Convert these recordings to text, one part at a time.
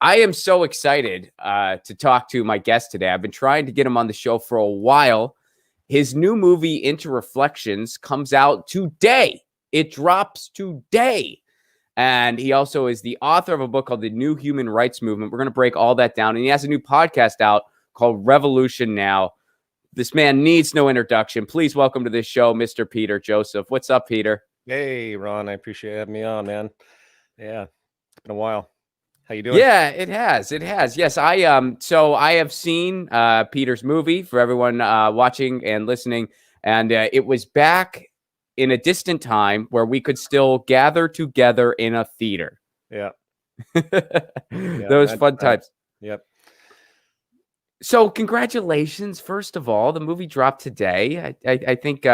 I am so excited to talk to my guest today. I've been trying to get him on the show for a while. His new movie, InterReflections, comes out today. It drops today. And he also is the author of a book called The New Human Rights Movement. We're going to break all that down. And he has a new podcast out called Revolution Now. This man needs no introduction. Please welcome to this show, Mr. Peter Joseph. What's up, Peter? Hey, Ron. I appreciate having me on, man. Yeah, it's been a while. How you doing? Yeah, it has. It has. Yes, so I have seen Peter's movie for everyone watching and listening, and it was back in a distant time where we could still gather together in a theater. Yeah. Those fun times. Yep. So congratulations, first of all. The movie dropped today. I think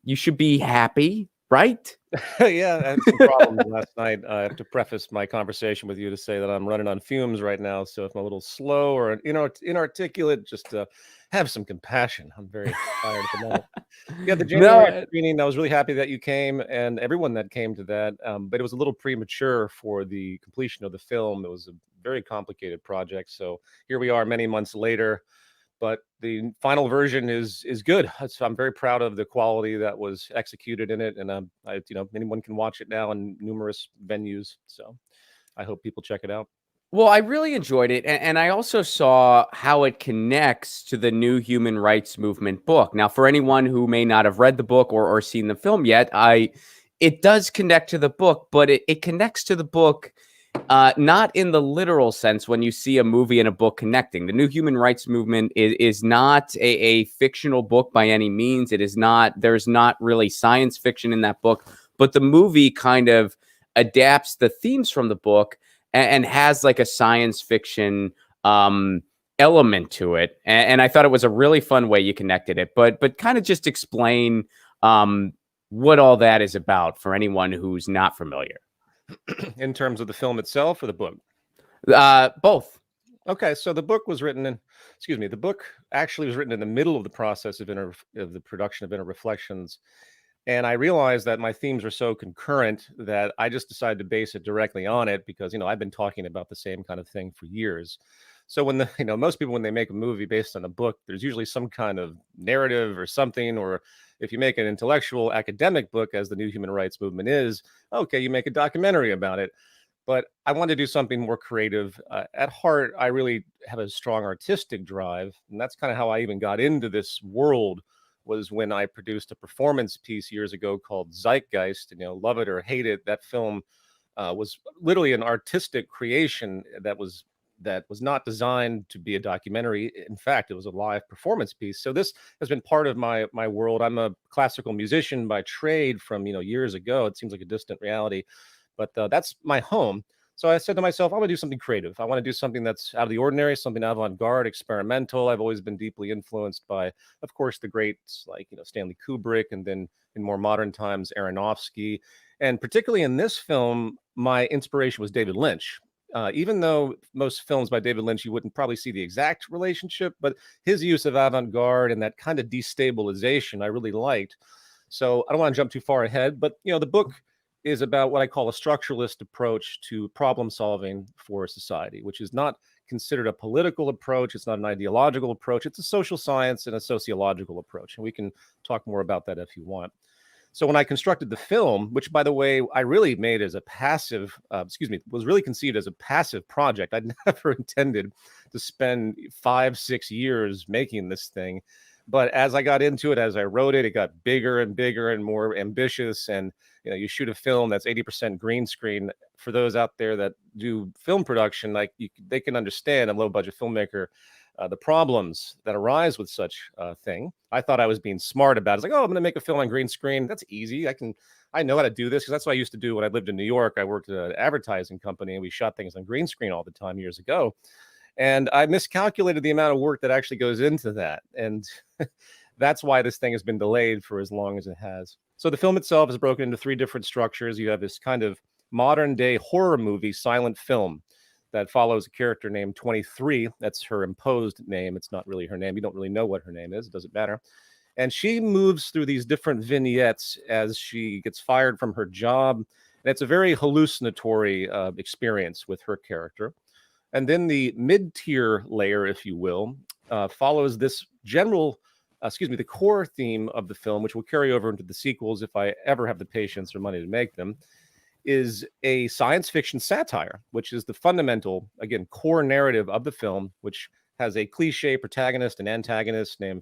you should be happy, right? Yeah, I had some problems last night. I have to preface my conversation with you to say that I'm running on fumes right now. So if I'm a little slow or inarticulate, just have some compassion. I'm very tired at the moment. Yeah, the January screening, I was really happy that you came and everyone that came to that. But it was a little premature for the completion of the film. It was a very complicated project. So here we are many months later. But the final version is good. So I'm very proud of the quality that was executed in it, and anyone can watch it now in numerous venues. So I hope people check it out. Well, I really enjoyed it, and I also saw how it connects to the New Human Rights Movement book. Now, for anyone who may not have read the book or seen the film yet, it does connect to the book, but it connects to the book. Not in the literal sense when you see a movie and a book connecting. The New Human Rights Movement is not a fictional book by any means. It is not, there's not really science fiction in that book, but the movie kind of adapts the themes from the book and has like a science fiction element to it. And I thought it was a really fun way you connected it, but kind of just explain what all that is about for anyone who's not familiar. In terms of the film itself or the book? Both. Okay, so the book was written the book actually was written in the middle of the process of the production of InterReflections. And I realized that my themes were so concurrent that I just decided to base it directly on it because, I've been talking about the same kind of thing for years. So when most people, when they make a movie based on a book, there's usually some kind of narrative or something, or if you make an intellectual academic book, as the New Human Rights Movement is, okay, you make a documentary about it. But I wanted to do something more creative. At heart, I really have a strong artistic drive. And that's kind of how I even got into this world, was when I produced a performance piece years ago called Zeitgeist. Love it or hate it, that film was literally an artistic creation that was not designed to be a documentary. In fact, it was a live performance piece. So this has been part of my world. I'm a classical musician by trade from, years ago. It seems like a distant reality, but that's my home. So I said to myself, I want to do something creative. I want to do something that's out of the ordinary, something avant-garde, experimental. I've always been deeply influenced by, of course, the greats like, Stanley Kubrick, and then in more modern times, Aronofsky. And particularly in this film, my inspiration was David Lynch. Even though most films by David Lynch, you wouldn't probably see the exact relationship, but his use of avant-garde and that kind of destabilization I really liked. So I don't want to jump too far ahead, but the book is about what I call a structuralist approach to problem solving for society, which is not considered a political approach. It's not an ideological approach. It's a social science and a sociological approach. And we can talk more about that if you want. So when I constructed the film, which, by the way, I really made as a passive, was really conceived as a passive project. I'd never intended to spend 5-6 years making this thing. But as I got into it, as I wrote it, it got bigger and bigger and more ambitious. And, you shoot a film that's 80% green screen. For those out there that do film production, they can understand, a low budget filmmaker, the problems that arise with such a thing. I thought I was being smart about it. It's like, oh, I'm going to make a film on green screen. That's easy. I know how to do this, because that's what I used to do when I lived in New York. I worked at an advertising company and we shot things on green screen all the time years ago. And I miscalculated the amount of work that actually goes into that. And that's why this thing has been delayed for as long as it has. So the film itself is broken into 3 different structures. You have this kind of modern day horror movie, silent film, that follows a character named 23. That's her imposed name. It's not really her name. You don't really know what her name is. It doesn't matter. And she moves through these different vignettes as she gets fired from her job. And it's a very hallucinatory experience with her character. And then the mid-tier layer, if you will, follows this the core theme of the film, which will carry over into the sequels if I ever have the patience or money to make them, is a science fiction satire, which is the fundamental, again, core narrative of the film, which has a cliche protagonist and antagonist named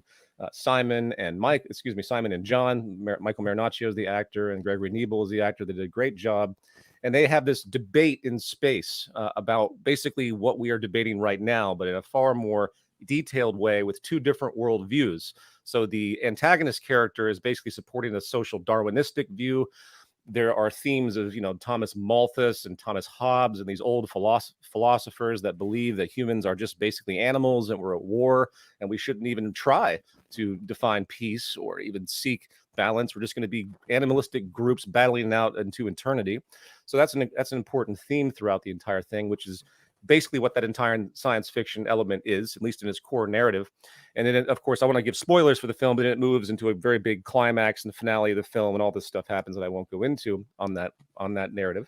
Simon and John. Michael Marinaccio is the actor, and Gregory Nebel is the actor. They did a great job. And they have this debate in space about basically what we are debating right now, but in a far more detailed way with two different worldviews. So the antagonist character is basically supporting a social Darwinistic view. There are themes of, Thomas Malthus and Thomas Hobbes and these old philosophers that believe that humans are just basically animals and we're at war and we shouldn't even try to define peace or even seek balance. We're just going to be animalistic groups battling out into eternity. So that's an important theme throughout the entire thing, which is basically what that entire science fiction element is, at least in its core narrative. And then, of course, I want to give spoilers for the film, but it moves into a very big climax and the finale of the film, and all this stuff happens that I won't go into on that narrative.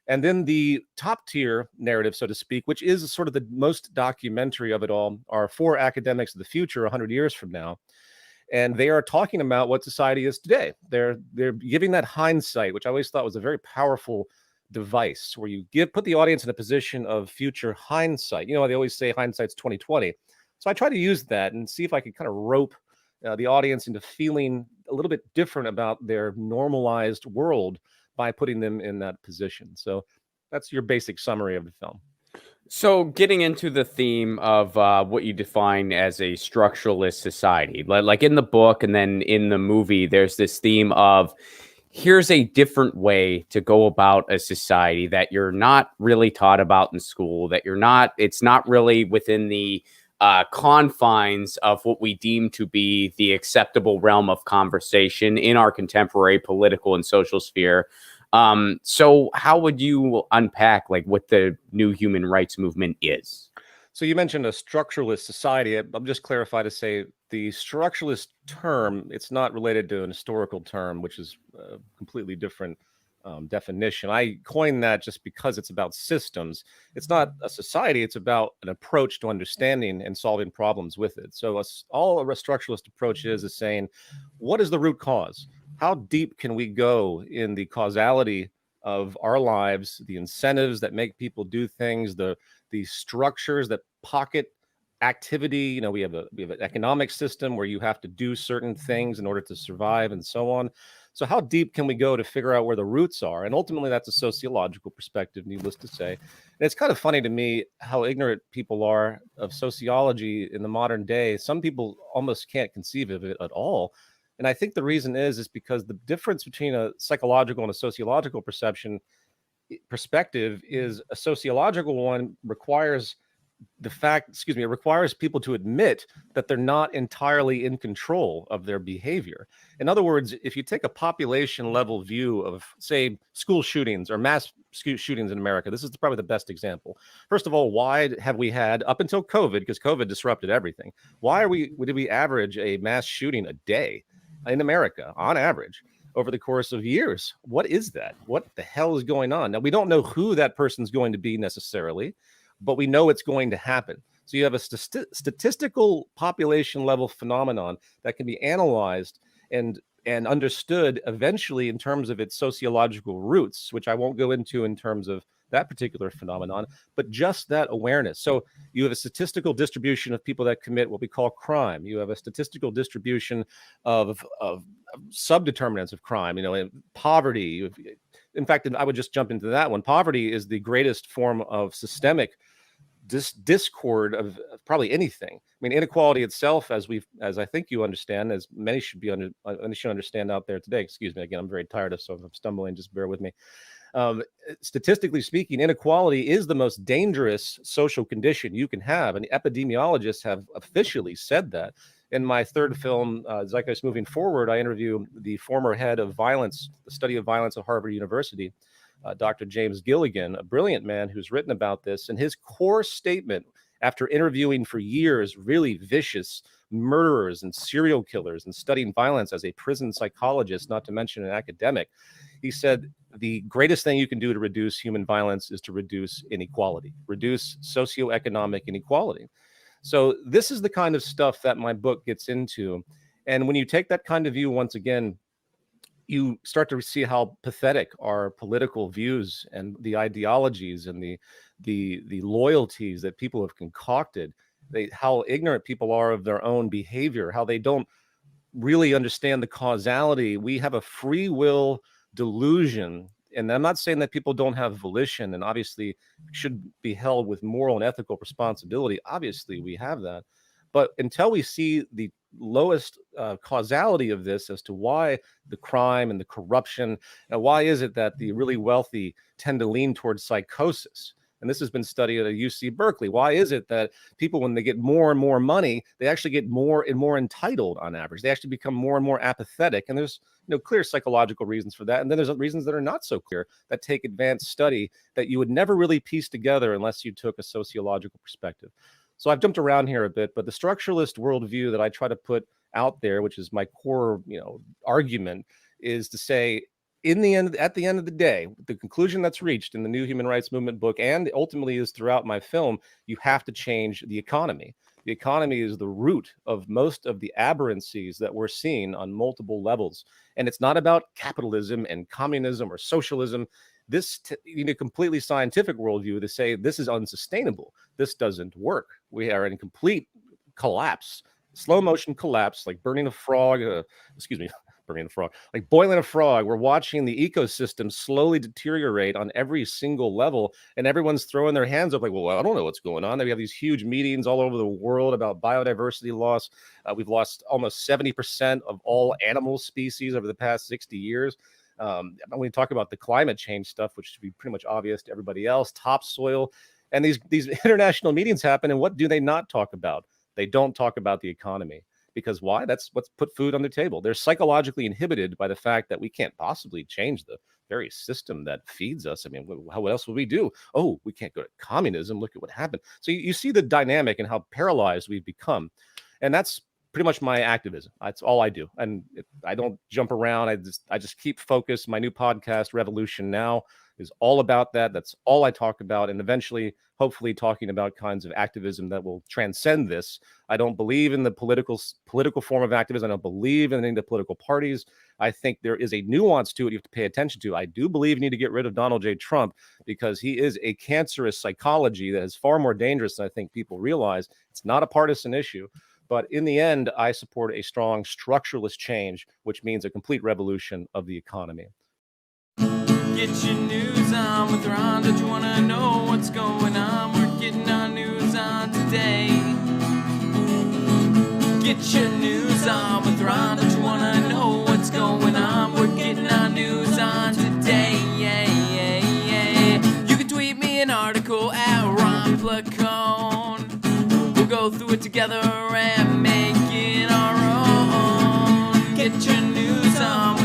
And then the top tier narrative, so to speak, which is sort of the most documentary of it all, are four academics of the future 100 years from now. And they are talking about what society is today. They're giving that hindsight, which I always thought was a very powerful device, where you put the audience in a position of future hindsight. They always say hindsight's 2020. So I try to use that and see if I could kind of rope the audience into feeling a little bit different about their normalized world by putting them in that position. So that's your basic summary of the film. So getting into the theme of what you define as a structuralist society, like in the book and then in the movie, there's this theme of here's a different way to go about a society that you're not really taught about in school, it's not really within the confines of what we deem to be the acceptable realm of conversation in our contemporary political and social sphere. So how would you unpack what the new human rights movement is? So you mentioned a structuralist society. I'll just clarify to say the structuralist term, it's not related to an historical term, which is a completely different definition. I coined that just because it's about systems. It's not a society. It's about an approach to understanding and solving problems with it. So all a structuralist approach is saying, what is the root cause? How deep can we go in the causality of our lives, the incentives that make people do things, the structures that pocket activity? We have an economic system where you have to do certain things in order to survive and so on. So how deep can we go to figure out where the roots are? And ultimately, that's a sociological perspective, needless to say. And it's kind of funny to me how ignorant people are of sociology in the modern day. Some people almost can't conceive of it at all. And I think the reason is because the difference between a psychological and a sociological perspective is a sociological one requires it requires people to admit that they're not entirely in control of their behavior. In other words, if you take a population level view of, say, school shootings or mass shootings in America, this is probably the best example. First of all, why have we had, up until COVID, because COVID disrupted everything, did we average a mass shooting a day in America on average over the course of years? What is that? What the hell is going on? Now, we don't know who that person's going to be necessarily, but we know it's going to happen. So you have a statistical population level phenomenon that can be analyzed and understood eventually in terms of its sociological roots, which I won't go into in terms of that particular phenomenon, but just that awareness. So you have a statistical distribution of people that commit what we call crime. You have a statistical distribution of subdeterminants of crime, poverty. In fact, I would just jump into that one. Poverty is the greatest form of systemic discord of probably anything. I mean, inequality itself, as I think you understand, as many should understand out there today. Excuse me, again, I'm very tired, so if I'm stumbling, just bear with me. Statistically speaking, inequality is the most dangerous social condition you can have, and epidemiologists have officially said that. In my third film, Zeitgeist Moving Forward, I interview the former head of violence, the study of violence at Harvard University, Dr. James Gilligan, a brilliant man who's written about this. And his core statement, after interviewing for years really vicious murderers and serial killers and studying violence as a prison psychologist, not to mention an academic, He said, the greatest thing you can do to reduce human violence is to reduce inequality, reduce socioeconomic inequality. So this is the kind of stuff that my book gets into. And when you take that kind of view, once again, you start to see how pathetic our political views and the ideologies and the loyalties that people have concocted, how ignorant people are of their own behavior, how they don't really understand the causality. We have a free will delusion. And I'm not saying that people don't have volition and obviously should be held with moral and ethical responsibility. Obviously, we have that. But until we see the lowest causality of this as to why the crime and the corruption, and why is it that the really wealthy tend to lean towards psychosis? And this has been studied at UC Berkeley. Why is it that people, when they get more and more money, they actually get more and more entitled on average? They actually become more and more apathetic. And there's clear psychological reasons for that. And then there's reasons that are not so clear that take advanced study that you would never really piece together unless you took a sociological perspective. So I've jumped around here a bit, but the structuralist worldview that I try to put out there, which is my core, argument, is to say, at the end of the day, the conclusion that's reached in the New Human Rights Movement book, and ultimately is throughout my film, you have to change the economy. The economy is the root of most of the aberrancies that we're seeing on multiple levels. And it's not about capitalism and communism or socialism. This, completely scientific worldview to say this is unsustainable. This doesn't work. We are in complete collapse, slow motion collapse, like burning a frog. Like boiling a frog. We're watching the ecosystem slowly deteriorate on every single level, and everyone's throwing their hands up like, well, I don't know what's going on. We have these huge meetings all over the world about biodiversity loss. We've lost almost 70% of all animal species over the past 60 years. When we talk about the climate change stuff, which should be pretty much obvious to everybody else, topsoil, and these international meetings happen, and what do they not talk about? They don't talk about the economy. Because why? That's what's put food on the table. They're psychologically inhibited by the fact that we can't possibly change the very system that feeds us. I mean, what else would we do? Oh, we can't go to communism. Look at what happened. So you see the dynamic and how paralyzed we've become. And that's pretty much my activism. That's all I do. And I don't jump around. I just keep focused. My new podcast, Revolution Now, is all about that. That's all I talk about. And eventually, hopefully, talking about kinds of activism that will transcend this. I don't believe in the political form of activism. I don't believe in any of the political parties. I think there is a nuance to it you have to pay attention to. I do believe you need to get rid of Donald J. Trump because he is a cancerous psychology that is far more dangerous than I think people realize. It's not a partisan issue. But in the end, I support a strong structuralist change, which means a complete revolution of the economy. Get your news on with Ron. Don't you want to know what's going on? We're getting our news on today. Get your news on with Ron. Don't you want to know what's going on? We're getting our news on today. You can tweet me an article at Ron Placone. We'll go through it together and make it our own. Get your news on